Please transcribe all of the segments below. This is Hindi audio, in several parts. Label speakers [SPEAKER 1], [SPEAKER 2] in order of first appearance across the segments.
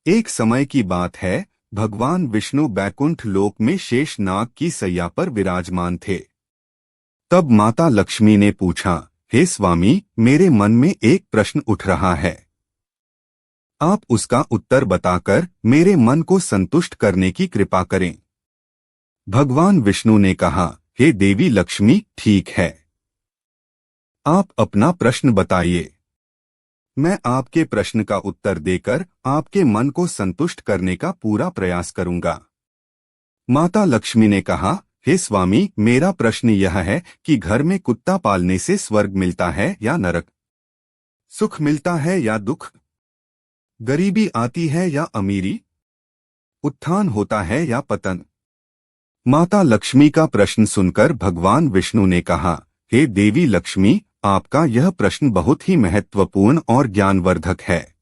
[SPEAKER 1] एक समय की बात है, भगवान विष्णु बैकुंठ लोक में शेष नाग की सैया पर विराजमान थे। तब माता लक्ष्मी ने पूछा, हे स्वामी, मेरे मन में एक प्रश्न उठ रहा है। आप उसका उत्तर बताकर मेरे मन को संतुष्ट करने की कृपा करें। भगवान विष्णु ने कहा, हे देवी लक्ष्मी, ठीक है, आप अपना प्रश्न बताइए। मैं आपके प्रश्न का उत्तर देकर आपके मन को संतुष्ट करने का पूरा प्रयास करूंगा। माता लक्ष्मी ने कहा, हे स्वामी, मेरा प्रश्न यह है कि घर में कुत्ता पालने से स्वर्ग मिलता है या नरक? सुख मिलता है या दुख? गरीबी आती है या अमीरी? उत्थान होता है या पतन? माता लक्ष्मी का प्रश्न सुनकर भगवान विष्णु ने कहा, हे देवी लक्ष्मी, आपका यह प्रश्न बहुत ही महत्वपूर्ण और ज्ञानवर्धक है।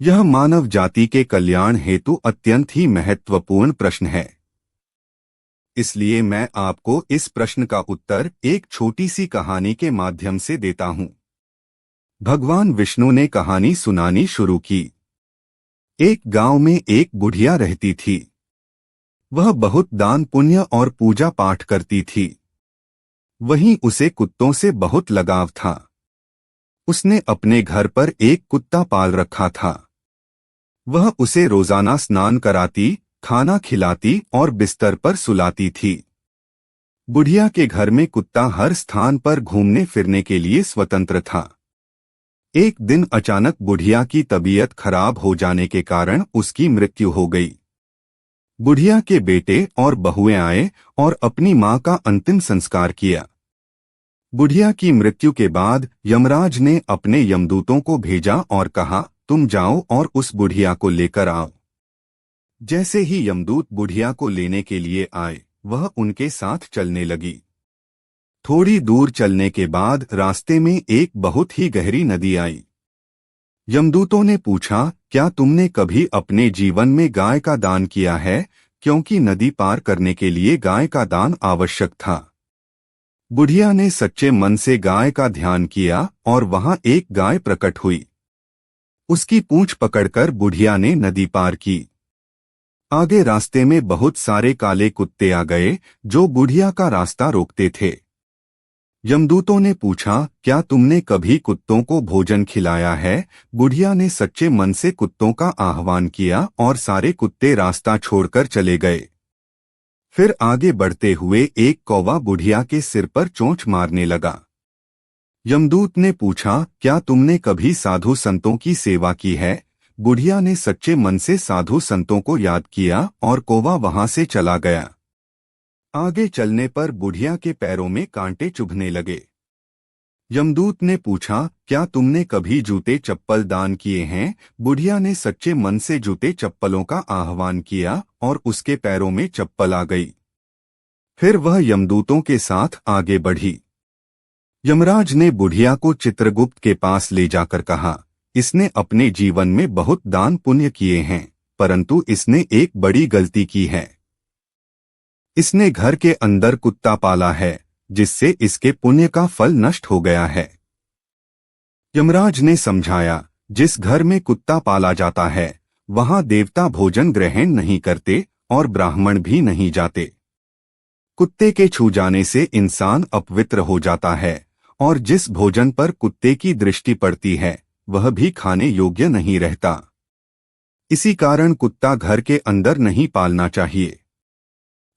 [SPEAKER 1] यह मानव जाति के कल्याण हेतु अत्यंत ही महत्वपूर्ण प्रश्न है। इसलिए मैं आपको इस प्रश्न का उत्तर एक छोटी सी कहानी के माध्यम से देता हूं। भगवान विष्णु ने कहानी सुनानी शुरू की। एक गांव में एक बुढ़िया रहती थी। वह बहुत दान पुण्य और पूजा पाठ करती थी। वहीं उसे कुत्तों से बहुत लगाव था। उसने अपने घर पर एक कुत्ता पाल रखा था। वह उसे रोजाना स्नान कराती, खाना खिलाती और बिस्तर पर सुलाती थी। बुढ़िया के घर में कुत्ता हर स्थान पर घूमने फिरने के लिए स्वतंत्र था। एक दिन अचानक बुढ़िया की तबीयत खराब हो जाने के कारण उसकी मृत्यु हो गई। बुढ़िया के बेटे और बहुएं आए और अपनी मां का अंतिम संस्कार किया। बुढ़िया की मृत्यु के बाद यमराज ने अपने यमदूतों को भेजा और कहा, तुम जाओ और उस बुढ़िया को लेकर आओ। जैसे ही यमदूत बुढ़िया को लेने के लिए आए, वह उनके साथ चलने लगी। थोड़ी दूर चलने के बाद रास्ते में एक बहुत ही गहरी नदी आई। यमदूतों ने पूछा, क्या तुमने कभी अपने जीवन में गाय का दान किया है? क्योंकि नदी पार करने के लिए गाय का दान आवश्यक था। बुढ़िया ने सच्चे मन से गाय का ध्यान किया और वहां एक गाय प्रकट हुई। उसकी पूंछ पकड़कर बुढ़िया ने नदी पार की। आगे रास्ते में बहुत सारे काले कुत्ते आ गए जो बुढ़िया का रास्ता रोकते थे। यमदूतों ने पूछा, क्या तुमने कभी कुत्तों को भोजन खिलाया है? बुढ़िया ने सच्चे मन से कुत्तों का आह्वान किया और सारे कुत्ते रास्ता छोड़कर चले गए। फिर आगे बढ़ते हुए एक कौवा बुढ़िया के सिर पर चोंच मारने लगा। यमदूत ने पूछा, क्या तुमने कभी साधु संतों की सेवा की है? बुढ़िया ने सच्चे मन से साधु संतों को याद किया और कौवा वहां से चला गया। आगे चलने पर बुढ़िया के पैरों में कांटे चुभने लगे। यमदूत ने पूछा, क्या तुमने कभी जूते चप्पल दान किए हैं? बुढ़िया ने सच्चे मन से जूते चप्पलों का आह्वान किया और उसके पैरों में चप्पल आ गई। फिर वह यमदूतों के साथ आगे बढ़ी। यमराज ने बुढ़िया को चित्रगुप्त के पास ले जाकर कहा, इसने अपने जीवन में बहुत दान पुण्य किए हैं, परंतु इसने एक बड़ी गलती की है। इसने घर के अंदर कुत्ता पाला है, जिससे इसके पुण्य का फल नष्ट हो गया है। यमराज ने समझाया, जिस घर में कुत्ता पाला जाता है वहां देवता भोजन ग्रहण नहीं करते और ब्राह्मण भी नहीं जाते। कुत्ते के छू जाने से इंसान अपवित्र हो जाता है और जिस भोजन पर कुत्ते की दृष्टि पड़ती है वह भी खाने योग्य नहीं रहता। इसी कारण कुत्ता घर के अंदर नहीं पालना चाहिए।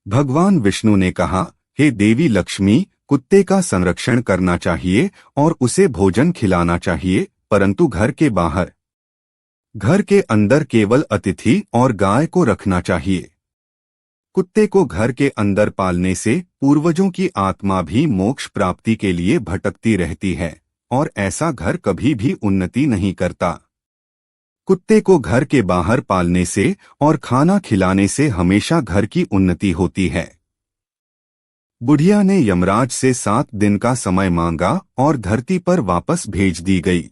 [SPEAKER 1] भगवान विष्णु ने कहा, हे देवी लक्ष्मी, कुत्ते का संरक्षण करना चाहिए और उसे भोजन खिलाना चाहिए, परंतु घर के बाहर। घर के अंदर केवल अतिथि और गाय को रखना चाहिए। कुत्ते को घर के अंदर पालने से पूर्वजों की आत्मा भी मोक्ष प्राप्ति के लिए भटकती रहती है और ऐसा घर कभी भी उन्नति नहीं करता। कुत्ते को घर के बाहर पालने से और खाना खिलाने से हमेशा घर की उन्नति होती है। बुढ़िया ने यमराज से 7 दिन का समय मांगा और धरती पर वापस भेज दी गई।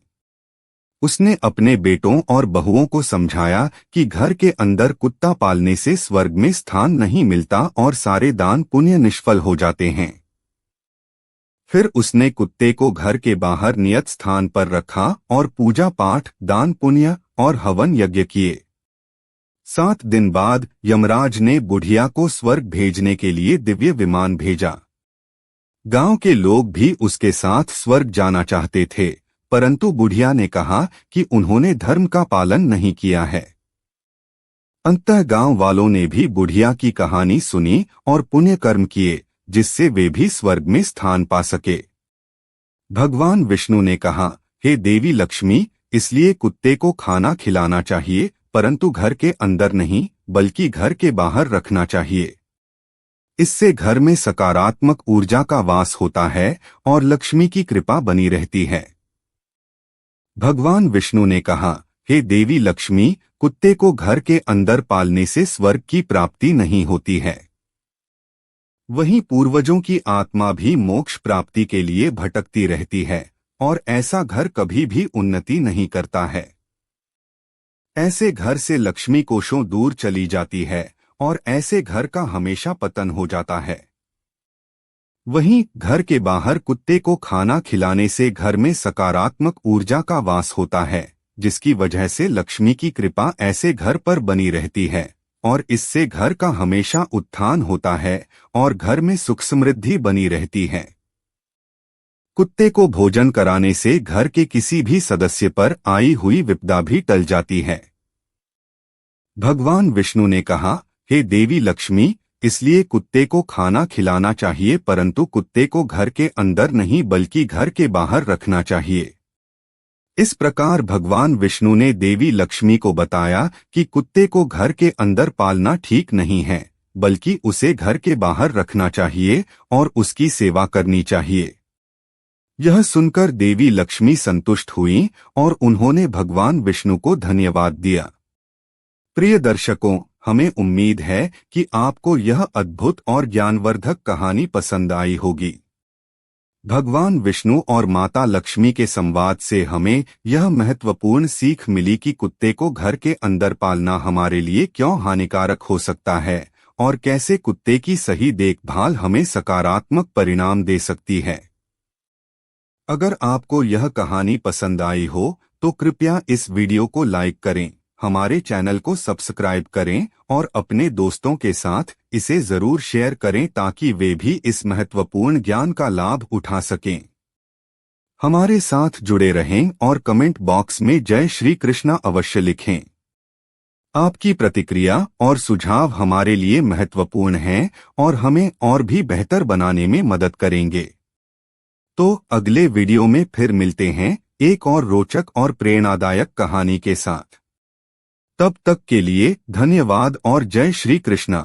[SPEAKER 1] उसने अपने बेटों और बहुओं को समझाया कि घर के अंदर कुत्ता पालने से स्वर्ग में स्थान नहीं मिलता और सारे दान पुण्य निष्फल हो जाते हैं। फिर उसने कुत्ते को घर के बाहर नियत स्थान पर रखा और पूजा पाठ, दान पुण्य और हवन यज्ञ किए। 7 दिन बाद यमराज ने बुढ़िया को स्वर्ग भेजने के लिए दिव्य विमान भेजा। गांव के लोग भी उसके साथ स्वर्ग जाना चाहते थे, परंतु बुढ़िया ने कहा कि उन्होंने धर्म का पालन नहीं किया है। अंततः गांव वालों ने भी बुढ़िया की कहानी सुनी और पुण्य कर्म किए, जिससे वे भी स्वर्ग में स्थान पा सके। भगवान विष्णु ने कहा, हे देवी लक्ष्मी, इसलिए कुत्ते को खाना खिलाना चाहिए, परंतु घर के अंदर नहीं बल्कि घर के बाहर रखना चाहिए। इससे घर में सकारात्मक ऊर्जा का वास होता है और लक्ष्मी की कृपा बनी रहती है। भगवान विष्णु ने कहा, हे देवी लक्ष्मी, कुत्ते को घर के अंदर पालने से स्वर्ग की प्राप्ति नहीं होती है। वहीं पूर्वजों की आत्मा भी मोक्ष प्राप्ति के लिए भटकती रहती है और ऐसा घर कभी भी उन्नति नहीं करता है। ऐसे घर से लक्ष्मी कोशों दूर चली जाती है और ऐसे घर का हमेशा पतन हो जाता है। वहीं घर के बाहर कुत्ते को खाना खिलाने से घर में सकारात्मक ऊर्जा का वास होता है, जिसकी वजह से लक्ष्मी की कृपा ऐसे घर पर बनी रहती है और इससे घर का हमेशा उत्थान होता है और घर में सुख समृद्धि बनी रहती है। कुत्ते को भोजन कराने से घर के किसी भी सदस्य पर आई हुई विपदा भी टल जाती है। भगवान विष्णु ने कहा, हे देवी लक्ष्मी, इसलिए कुत्ते को खाना खिलाना चाहिए, परंतु कुत्ते को घर के अंदर नहीं बल्कि घर के बाहर रखना चाहिए। इस प्रकार भगवान विष्णु ने देवी लक्ष्मी को बताया कि कुत्ते को घर के अंदर पालना ठीक नहीं है, बल्कि उसे घर के बाहर रखना चाहिए और उसकी सेवा करनी चाहिए। यह सुनकर देवी लक्ष्मी संतुष्ट हुईं और उन्होंने भगवान विष्णु को धन्यवाद दिया। प्रिय दर्शकों, हमें उम्मीद है कि आपको यह अद्भुत और ज्ञानवर्धक कहानी पसंद आई होगी। भगवान विष्णु और माता लक्ष्मी के संवाद से हमें यह महत्वपूर्ण सीख मिली कि कुत्ते को घर के अंदर पालना हमारे लिए क्यों हानिकारक हो सकता है और कैसे कुत्ते की सही देखभाल हमें सकारात्मक परिणाम दे सकती है। अगर आपको यह कहानी पसंद आई हो तो कृपया इस वीडियो को लाइक करें, हमारे चैनल को सब्सक्राइब करें और अपने दोस्तों के साथ इसे जरूर शेयर करें ताकि वे भी इस महत्वपूर्ण ज्ञान का लाभ उठा सकें। हमारे साथ जुड़े रहें और कमेंट बॉक्स में जय श्री कृष्णा अवश्य लिखें। आपकी प्रतिक्रिया और सुझाव हमारे लिए महत्वपूर्ण हैं और हमें और भी बेहतर बनाने में मदद करेंगे। तो अगले वीडियो में फिर मिलते हैं एक और रोचक और प्रेरणादायक कहानी के साथ। तब तक के लिए धन्यवाद और जय श्री कृष्णा।